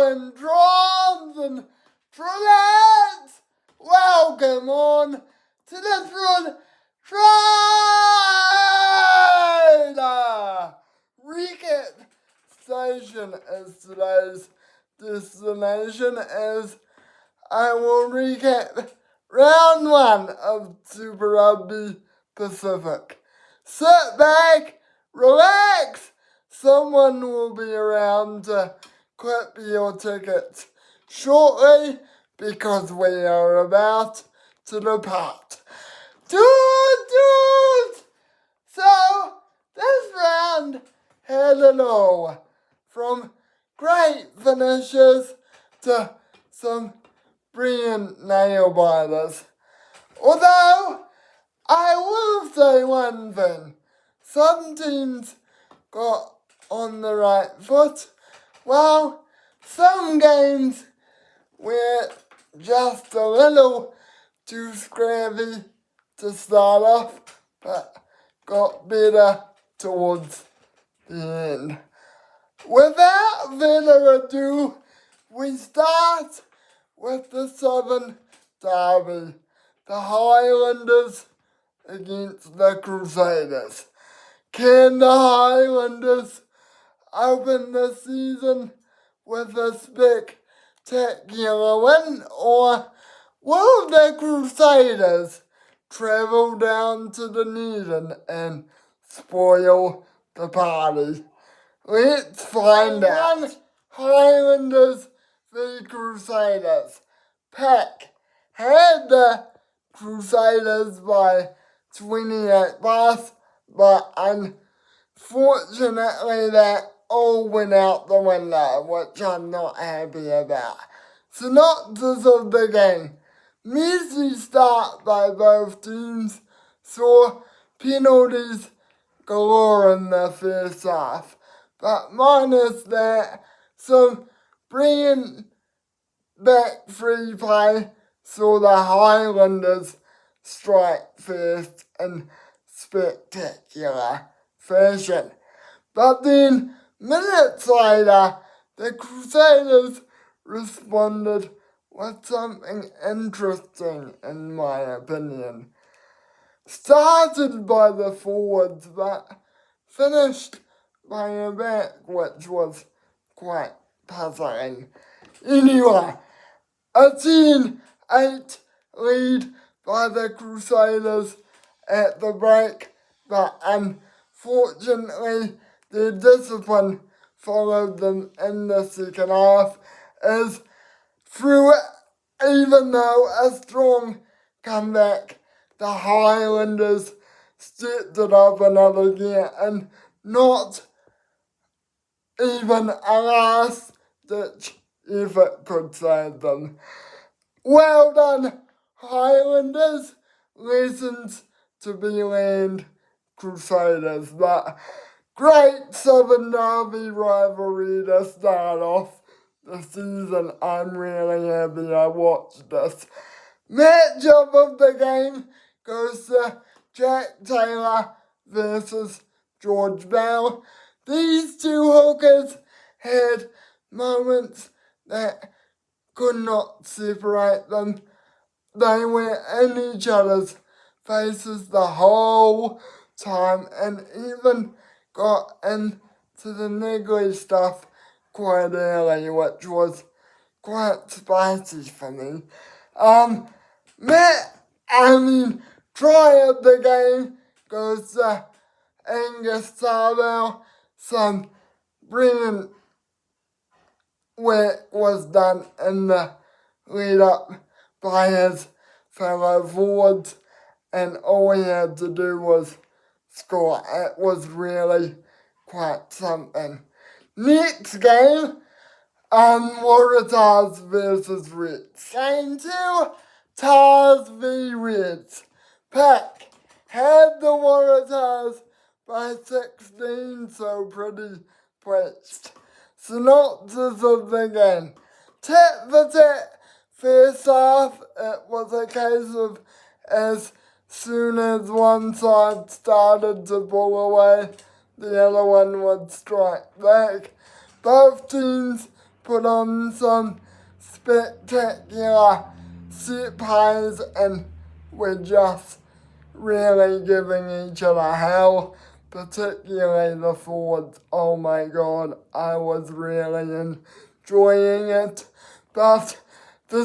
and drums and trumpets, welcome on to the Rugby Recap station as today's destination, as I will recap round 1 of Super Rugby Pacific. Sit back, relax, someone will be around to clip your tickets shortly because we are about to depart. Toot! So, this round had it all, from great finishes to some brilliant nail biters. Although, I will say one thing, some teams got on the right foot, while some games were just a little too scrappy to start off, but got better towards the end. Without further ado, we start with the Southern Derby, the Highlanders against the Crusaders. Can the Highlanders open the season with a spectacular win, or will the Crusaders travel down to Dunedin and spoil the party? Let's find out. Highlanders v Crusaders. Pack had the Crusaders by 28 bucks, but unfortunately that all went out the window, which I'm not happy about. Synopsis of the game. Messy start by both teams, saw penalties galore in the first half, but minus that, some brilliant back free play saw the Highlanders strike first in spectacular fashion. But then, minutes later, the Crusaders responded with something interesting, in my opinion. Started by the forwards, but finished by a back, which was quite puzzling. Anyway, a 10-8 lead by the Crusaders at the break, but unfortunately their discipline followed them in the second half, as through even though a strong comeback, the Highlanders stepped it up another gear and not even a last-ditch effort could save them. Well done, Highlanders. Lessons to be learned, Crusaders, but great Southern Derby rivalry to start off the season. I'm really happy I watched this. Matchup of the game goes to Jack Taylor versus George Bell. These two hookers had moments that could not separate them. They were in each other's faces the whole time and even got into the niggly stuff quite early, which was quite spicy for me. Try of the game goes to Angus Tarbell. Some brilliant work was done in the lead up by his fellow forwards, and all he had to do was score. It was really quite something. Next game, Waratahs versus Reds. Game 2, Tars v Reds. Pack had the Waratahs by 16, so pretty pleased. Synopsis of the game. Tat for tat, first half, it was a case of as soon as one side started to pull away, the other one would strike back. Both teams put on some spectacular set plays and we're just really giving each other hell, particularly the forwards. Oh my god, I was really enjoying it. But a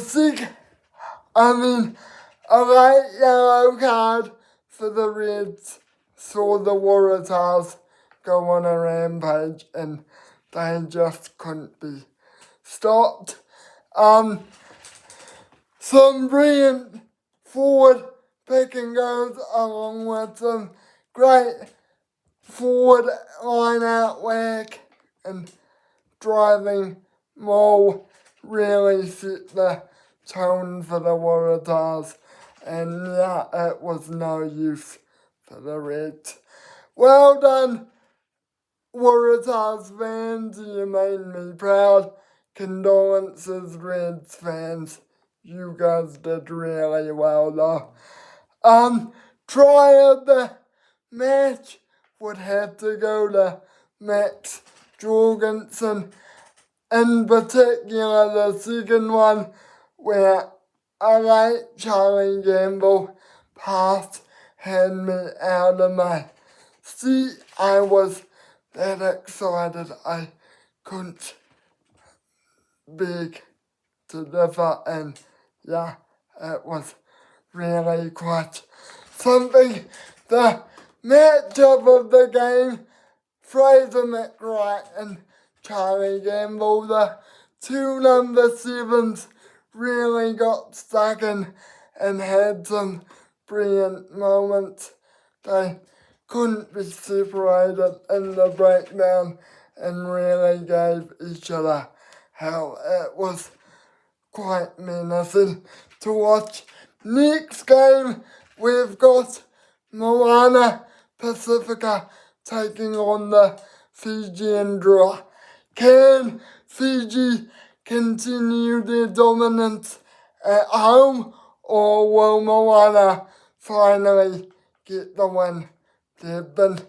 late yellow card for the Reds saw the Waratahs go on a rampage and they just couldn't be stopped. Some brilliant forward pick and goes along with some great forward line out work and driving maul really set the tone for the Waratahs, and yeah, it was no use for the Reds. Well done, Waratahs fans, you made me proud. Condolences, Reds fans. You guys did really well though. Try of the match would have to go to Max Jorgensen, in particular the second one where a late Charlie Gamble pass had me out of my seat. I was that excited I couldn't beg to differ, and yeah, it was really quite something. The matchup of the game, Fraser McWright and Charlie Gamble, the two number sevens, really got stuck in and had some brilliant moments. They couldn't be separated in the breakdown and really gave each other hell. It was quite menacing to watch. Next game, we've got Moana Pacifica taking on the Fijian Drua. Can Fiji continue their dominance at home, or will Moana finally get the win they've been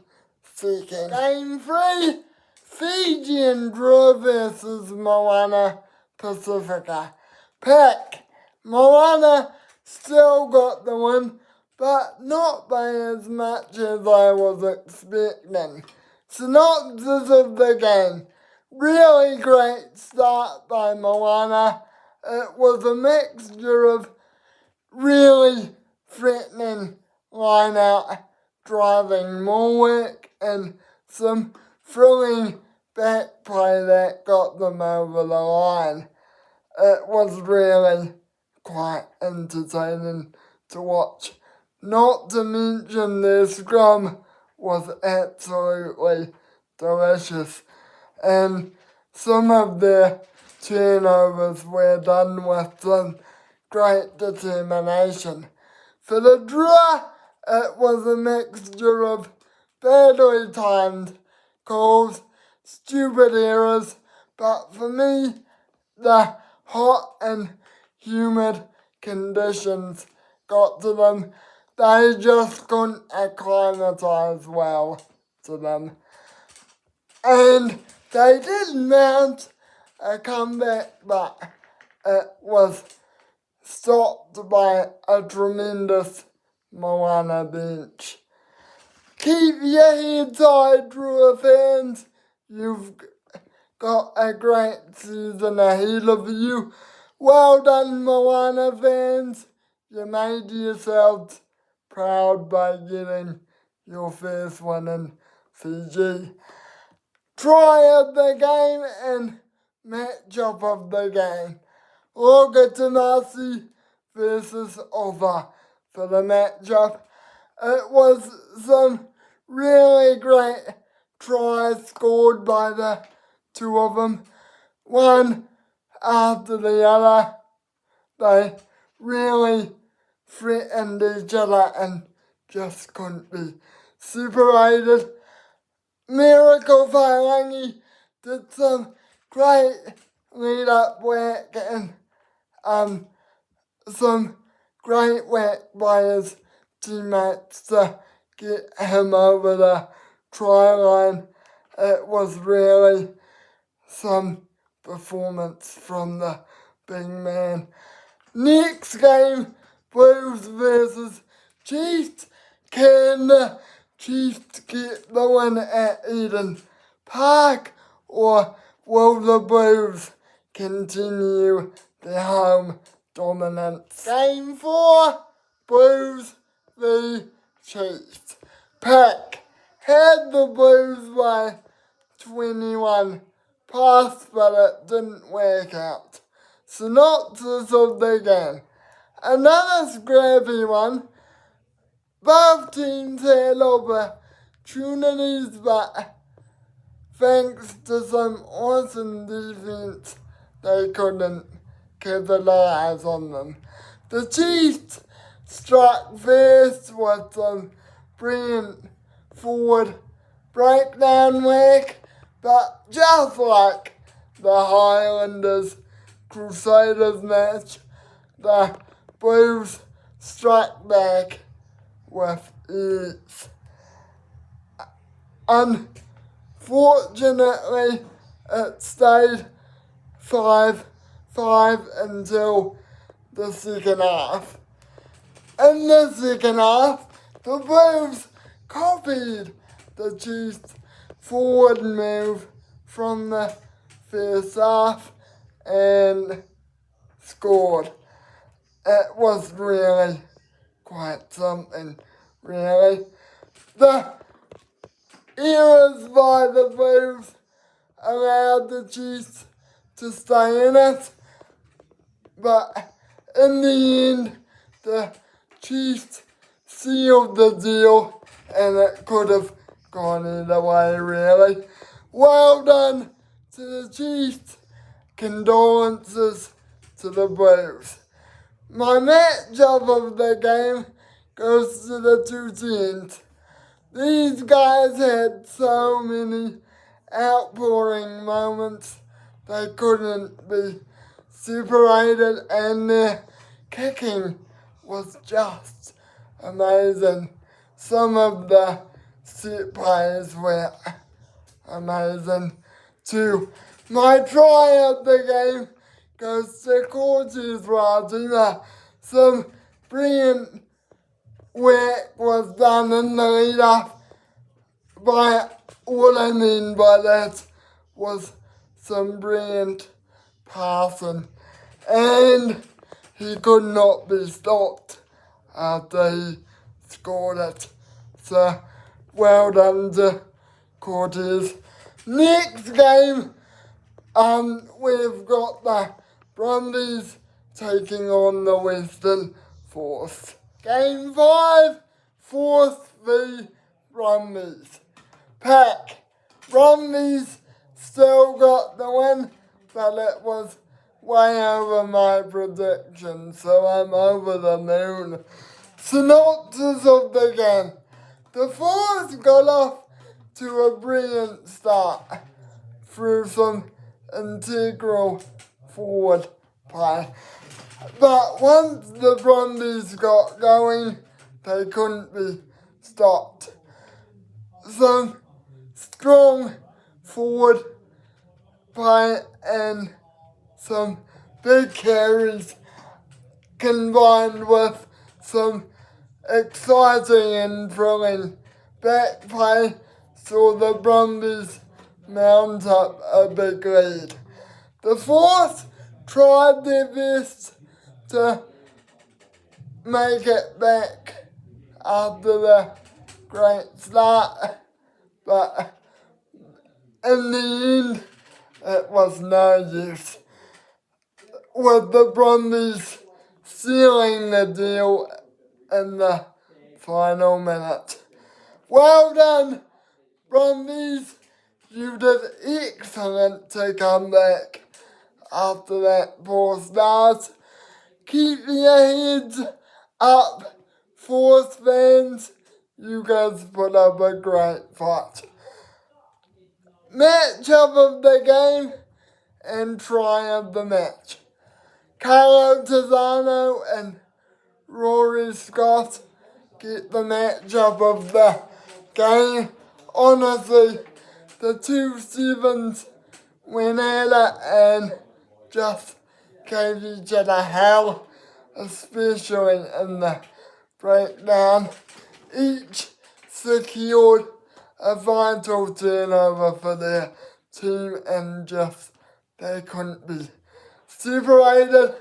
seeking? Game 3, Fijian Drua versus Moana Pacifica. Pick. Moana still got the win, but not by as much as I was expecting. Synopsis of the game. Really great start by Moana. It was a mixture of really threatening line out driving more work and some thrilling back play that got them over the line. It was really quite entertaining to watch. Not to mention their scrum was absolutely delicious, and some of their turnovers were done with some great determination. For the Drua, it was a mixture of badly timed calls, stupid errors, but for me, the hot and humid conditions got to them. They just couldn't acclimatise well to them. And they did mount a comeback, but it was stopped by a tremendous Moana bench. Keep your heads high, Drua fans. You've got a great season ahead of you. Well done, Moana fans. You made yourselves proud by getting your first one in Fiji. Try of the game and matchup of the game. Waratahs versus Ova for the matchup. It was some really great tries scored by the two of them, one after the other. They really threatened each other and just couldn't be separated. Miracle Whairangi did some great lead-up work and some great work by his teammates to get him over the try line. It was really some performance from the big man. Next game, Blues versus Chiefs. Can the Chiefs get the win at Eden Park, or will the Blues continue their home dominance? Game 4, Blues v Chiefs. Pack had the Blues by 21 pass, but it didn't work out. Synopsis of the game. Another scrappy one. Both teams had opportunities, but thanks to some awesome defense, they couldn't capitalize on them. The Chiefs struck first with some brilliant forward breakdown work, but just like the Highlanders Crusaders match, the Blues struck back with ease. Unfortunately, it stayed 5-5 until the second half. In the second half, the Blues copied the Chiefs' forward move from the first half and scored. It was really quite something, really. The errors by the Blues allowed the Chiefs to stay in it, but in the end, the Chiefs sealed the deal, and it could have gone either way, really. Well done to the Chiefs. Condolences to the Blues. My matchup of the game goes to the two teams. These guys had so many outpouring moments, they couldn't be separated, and their kicking was just amazing. Some of the set plays were amazing too. My try of the game goes to Coaches Waratahs. Some brilliant work was done in the lead up. What I mean by that was some brilliant passing, and he could not be stopped after he scored it. So, well done to Cortez. Next game, we've got the Brumbies taking on the Western Force. Game 5, Force v Brumbies. Pack. Brumbies still got the win, but it was way over my prediction, so I'm over the moon. Synopsis of the game. The Force got off to a brilliant start through some integral forward play. But once the Brumbies got going, they couldn't be stopped. Some strong forward play and some big carries combined with some exciting and thrilling back play saw the Brumbies mount up a big lead. The Force tried their best to make it back after the great start, but in the end it was no use, with the Brumbies sealing the deal in the final minute. Well done, Brumbies. You did excellent to come back after that poor start. Keep your heads up, Force fans. You guys put up a great fight. Matchup of the game and try of the match. Carlo Tizzano and Rory Scott get the matchup of the game. Honestly, the two sevens went at it and just gave each other hell, especially in the breakdown. Each secured a vital turnover for their team and just they couldn't be separated.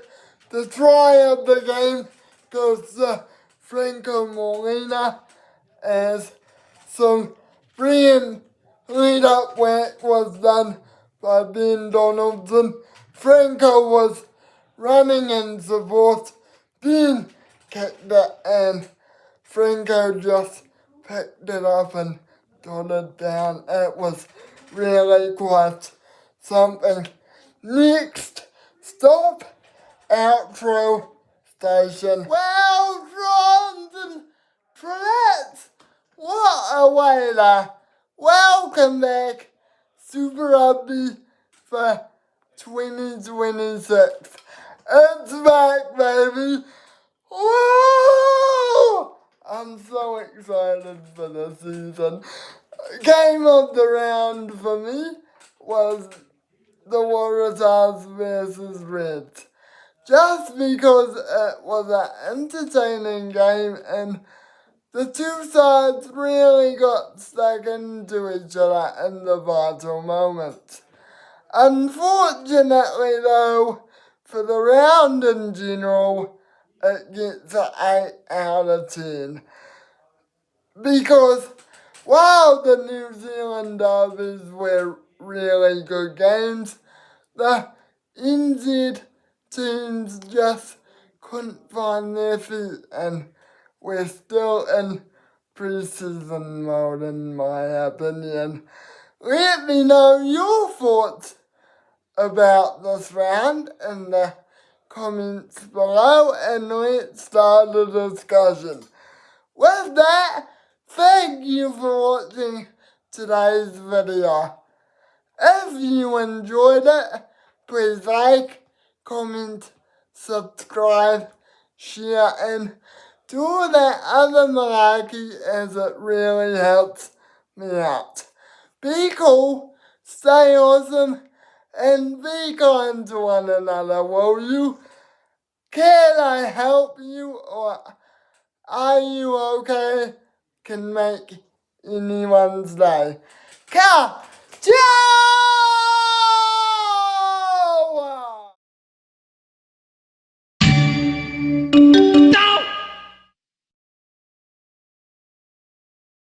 The try of the game goes to Franco Molina as some brilliant lead-up work was done by Ben Donaldson. Franco was running in support. Ben kicked it and Franco just picked it up and got it down. It was really quite something. Next stop, outro station. Well, drums and trumpets. What a way there. Welcome back, Super Rugby for 2026. It's back, baby. Woo! I'm so excited for the season. Game of the round for me was the Waratahs versus Reds. Just because it was an entertaining game and the two sides really got stuck into each other in the vital moments. Unfortunately though, for the round in general, it gets an 8 out of 10. Because while the New Zealand derbies were really good games, the NZ teams just couldn't find their feet and we're still in pre-season mode in my opinion. Let me know your thoughts about this round in the comments below and let's start a discussion. With that, thank you for watching today's video. If you enjoyed it, please like, comment, subscribe, share and do all that other malarkey as it really helps me out. Be cool, stay awesome, and be kind to one another, will you? Can I help you or are you okay? Can make anyone's day. Ciao!